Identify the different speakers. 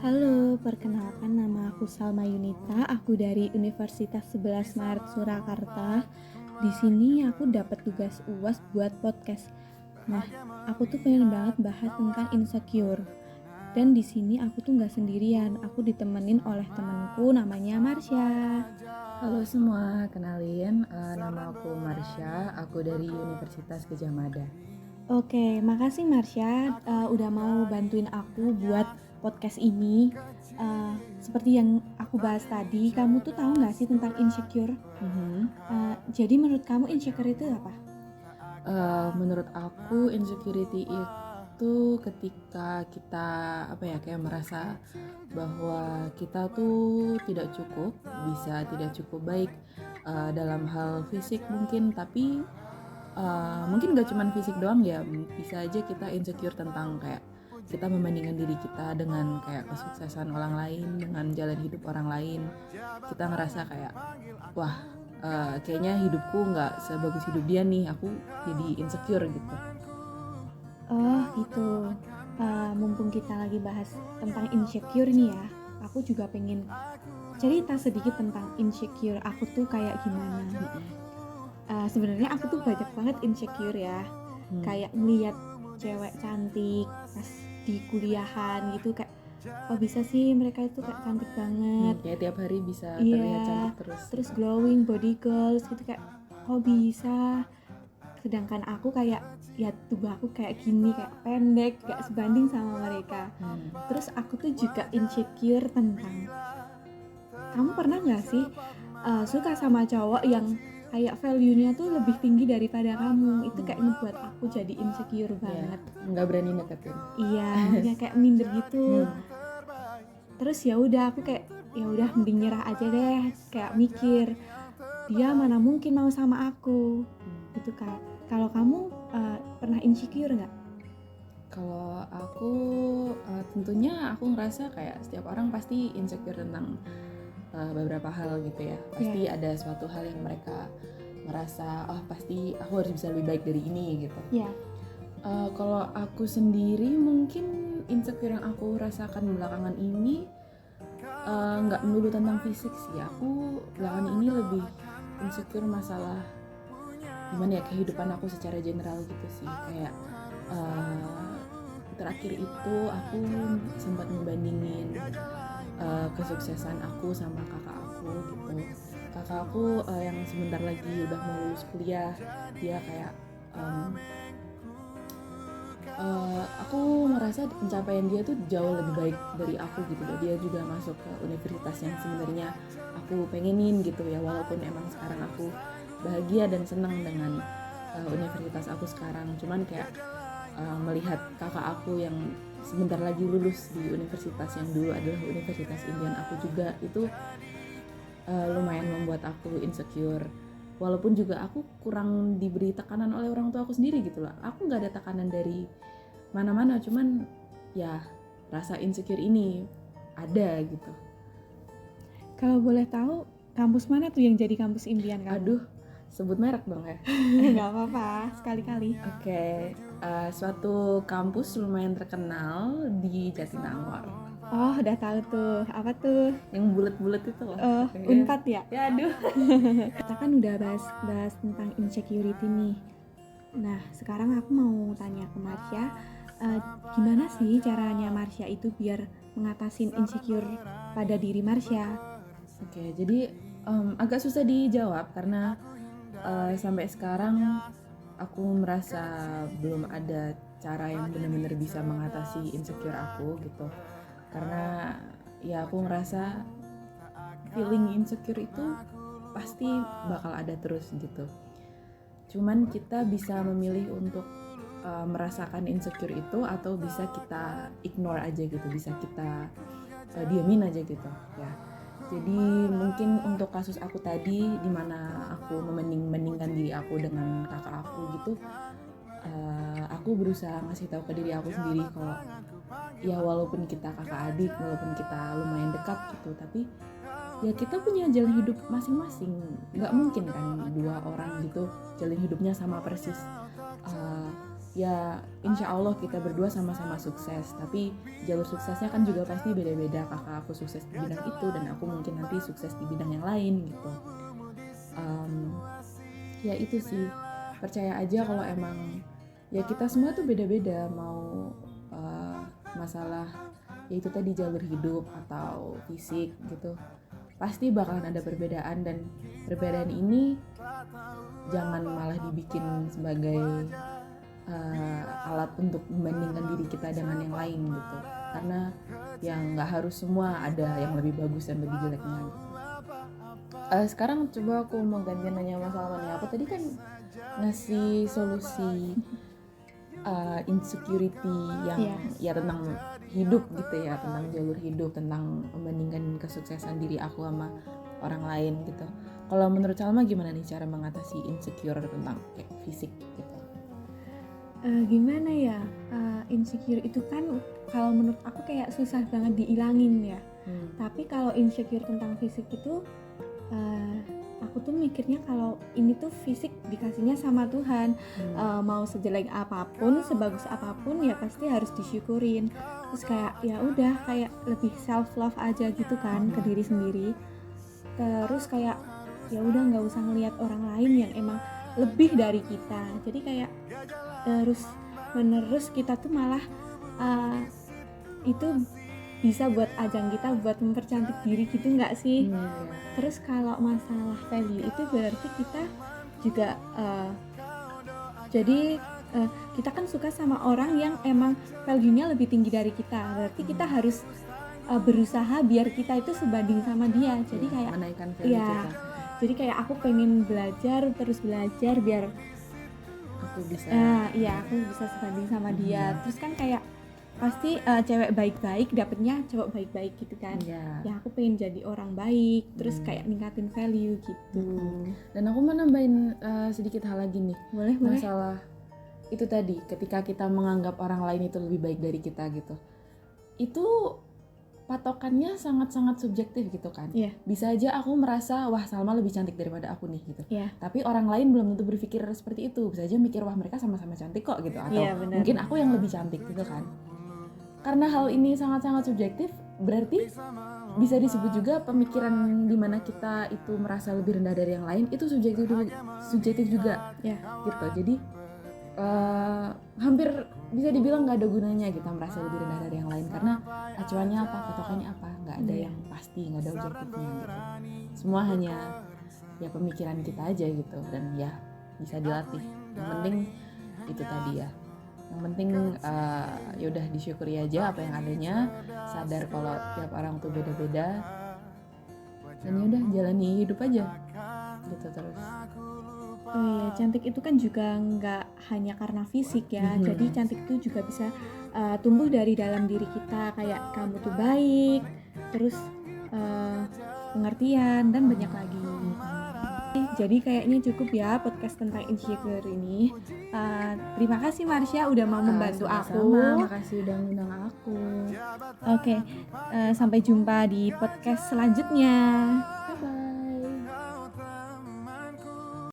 Speaker 1: Halo, perkenalkan nama aku Salma Yunita. Aku dari Universitas 11 Maret Surakarta. Di sini aku dapat tugas UAS buat podcast. Nah, aku tuh pengen banget bahas tentang insecure. Dan di sini aku tuh nggak sendirian. Aku ditemenin oleh temanku namanya Marsha.
Speaker 2: Halo semua, kenalin nama aku Marsha, aku dari Universitas Gadjah Mada.
Speaker 1: Oke, makasih Marsha udah mau bantuin aku buat podcast ini. Seperti yang aku bahas tadi, kamu tuh tahu nggak sih tentang insecure? Jadi menurut kamu insecure itu apa?
Speaker 2: Menurut aku insecurity itu ketika kita kayak merasa bahwa kita tuh tidak cukup, bisa tidak cukup baik dalam hal fisik mungkin, tapi mungkin gak cuman fisik doang ya, bisa aja kita insecure tentang kayak kita membandingkan diri kita dengan kayak kesuksesan orang lain, dengan jalan hidup orang lain. Kita ngerasa kayak wah, kayaknya hidupku nggak sebagus hidup dia nih, aku jadi insecure gitu.
Speaker 1: Oh gitu. Mumpung kita lagi bahas tentang insecure nih ya, aku juga pengen cerita sedikit tentang insecure aku tuh kayak gimana. Sebenarnya aku tuh banyak banget insecure ya, kayak ngeliat cewek cantik pas di kuliahan gitu, kayak kok bisa sih mereka itu kayak cantik banget.
Speaker 2: Kayak tiap hari bisa terlihat cantik
Speaker 1: Iya, terus
Speaker 2: terus.
Speaker 1: glowing body girls gitu, kayak kok bisa. Sedangkan aku kayak ya tubuh aku kayak gini, kayak pendek, gak sebanding sama mereka. Terus aku tuh juga insecure tentang, kamu pernah gak sih suka sama cowok yang kayak value-nya tuh lebih tinggi daripada kamu? Itu kayak ngebuat aku jadi insecure banget.
Speaker 2: Nggak berani deketin.
Speaker 1: Iya, makanya kayak minder gitu. Terus ya udah aku kayak ya udah mending nyerah aja deh, kayak mikir dia mana mungkin mau sama aku gitu kan. Kalau kamu pernah insecure nggak?
Speaker 2: Kalau aku tentunya aku ngerasa kayak setiap orang pasti insecure tentang beberapa hal gitu ya. Pasti ada suatu hal yang mereka merasa pasti aku harus bisa lebih baik dari ini gitu. Kalau aku sendiri mungkin insecure yang aku rasakan belakangan ini nggak melulu tentang fisik sih. Aku belakangan ini lebih insecure masalah gimana ya, kehidupan aku secara general gitu sih. Kayak terakhir itu aku sempat ngebandingin kesuksesan aku sama kakak aku gitu. Kakak aku yang sebentar lagi udah mau lulus kuliah, dia kayak aku ngerasa pencapaian dia tuh jauh lebih baik dari aku gitu. Dia juga masuk ke universitas yang sebenarnya aku pengenin gitu ya, walaupun emang sekarang aku bahagia dan senang dengan universitas aku sekarang. Cuman kayak melihat kakak aku yang sebentar lagi lulus di universitas yang dulu adalah universitas impian aku juga, itu lumayan membuat aku insecure. Walaupun juga aku kurang diberi tekanan oleh orang tua aku sendiri gitu loh. Aku nggak ada tekanan dari mana-mana, cuman ya rasa insecure ini ada gitu.
Speaker 1: Kalau boleh tahu kampus mana tuh yang jadi kampus impian kamu?
Speaker 2: Aduh, sebut merek dong ya.
Speaker 1: Nggak apa-apa, sekali-kali.
Speaker 2: Oke, suatu kampus lumayan terkenal di Jatinangor.
Speaker 1: Oh, udah tahu tuh. Apa tuh?
Speaker 2: Yang bulat-bulat itu loh.
Speaker 1: Unpad ya?
Speaker 2: Ya aduh.
Speaker 1: Kita kan udah bahas tentang insecurity nih. Nah, sekarang aku mau tanya ke Marsha, gimana sih caranya Marsha itu biar ngatasin insecure pada diri Marsha?
Speaker 2: Oke, jadi agak susah dijawab karena sampai sekarang aku merasa belum ada cara yang benar-benar bisa mengatasi insecure aku gitu. Karena ya aku ngerasa feeling insecure itu pasti bakal ada terus gitu. Cuman kita bisa memilih untuk merasakan insecure itu atau bisa kita ignore aja gitu, bisa kita diamin aja gitu ya. Jadi mungkin untuk kasus aku tadi di mana aku membandingkan diri aku dengan kakak aku gitu, aku berusaha ngasih tahu ke diri aku sendiri kalau ya walaupun kita kakak adik, walaupun kita lumayan dekat gitu, tapi ya kita punya jalan hidup masing-masing. Nggak mungkin kan dua orang gitu jalan hidupnya sama persis. ya insya Allah kita berdua sama-sama sukses, tapi jalur suksesnya kan juga pasti beda-beda. Kakak aku sukses di bidang itu dan aku mungkin nanti sukses di bidang yang lain gitu. Ya itu sih, percaya aja kalau emang ya kita semua tuh beda-beda, mau masalah ya itu tadi jalur hidup atau fisik gitu, pasti bakalan ada perbedaan, dan perbedaan ini jangan malah dibikin sebagai alat untuk membandingkan diri kita dengan yang lain gitu, karena yang nggak harus semua ada yang lebih bagus dan lebih jeleknya gitu. Sekarang coba aku mau gantian nanya masalah nih. Aku tadi kan ngasih solusi insecurity yang ya tentang hidup gitu ya, tentang jalur hidup, tentang membandingkan kesuksesan diri aku sama orang lain gitu. Kalau menurut Salma gimana nih cara mengatasi insecure tentang kayak fisik gitu?
Speaker 1: Gimana ya, insecure itu kan kalau menurut aku kayak susah banget dihilangin ya. Tapi kalau insecure tentang fisik itu aku tuh mikirnya kalau ini tuh fisik dikasihnya sama Tuhan. Mau sejelek apapun, sebagus apapun ya pasti harus disyukurin. Terus kayak ya udah kayak lebih self love aja gitu kan ke diri sendiri. Terus kayak ya udah nggak usah ngelihat orang lain yang emang lebih dari kita. Jadi kayak terus menerus kita tuh malah itu bisa buat ajang kita buat mempercantik diri gitu nggak sih? Terus kalau masalah value itu berarti kita juga jadi kita kan suka sama orang yang emang value-nya lebih tinggi dari kita. Berarti kita harus berusaha biar kita itu sebanding sama dia. Jadi kayak
Speaker 2: menaikkan value kita.
Speaker 1: Jadi kayak aku pengen terus belajar biar
Speaker 2: aku bisa
Speaker 1: aku bisa sebanding sama dia. Terus kan kayak pasti cewek baik-baik dapetnya cowok baik-baik gitu kan. Ya aku pengen jadi orang baik, terus kayak ningkatin value gitu.
Speaker 2: Dan aku mau nambahin sedikit hal lagi nih.
Speaker 1: Boleh.
Speaker 2: Masalah itu tadi, ketika kita menganggap orang lain itu lebih baik dari kita gitu, itu patokannya sangat-sangat subjektif gitu kan. Bisa aja aku merasa wah Salma lebih cantik daripada aku nih gitu. Tapi orang lain belum tentu berpikir seperti itu. Bisa aja mikir wah mereka sama-sama cantik kok gitu, atau mungkin aku yang lebih cantik gitu kan. Karena hal ini sangat-sangat subjektif, berarti bisa disebut juga pemikiran di mana kita itu merasa lebih rendah dari yang lain itu subjektif juga gitu. Jadi hampir bisa dibilang nggak ada gunanya kita merasa lebih rendah dari yang lain, karena acuannya apa, patokannya apa, nggak ada yang pasti, nggak ada objektifnya gitu. Semua hanya ya pemikiran kita aja gitu, dan ya bisa dilatih. Yang penting itu tadi ya, yang penting ya udah disyukuri aja apa yang adanya, sadar kalau tiap orang tuh beda-beda, dan ya udah jalani hidup aja gitu terus.
Speaker 1: Oh iya, cantik itu kan juga nggak hanya karena fisik ya. Jadi cantik itu juga bisa tumbuh dari dalam diri kita, kayak kamu tuh baik, terus pengertian dan banyak lagi. Jadi kayaknya cukup ya podcast tentang insecure ini. Terima kasih Marsha udah mau membantu aku.
Speaker 2: Makasih udah ngundang aku.
Speaker 1: Oke, sampai jumpa di podcast selanjutnya.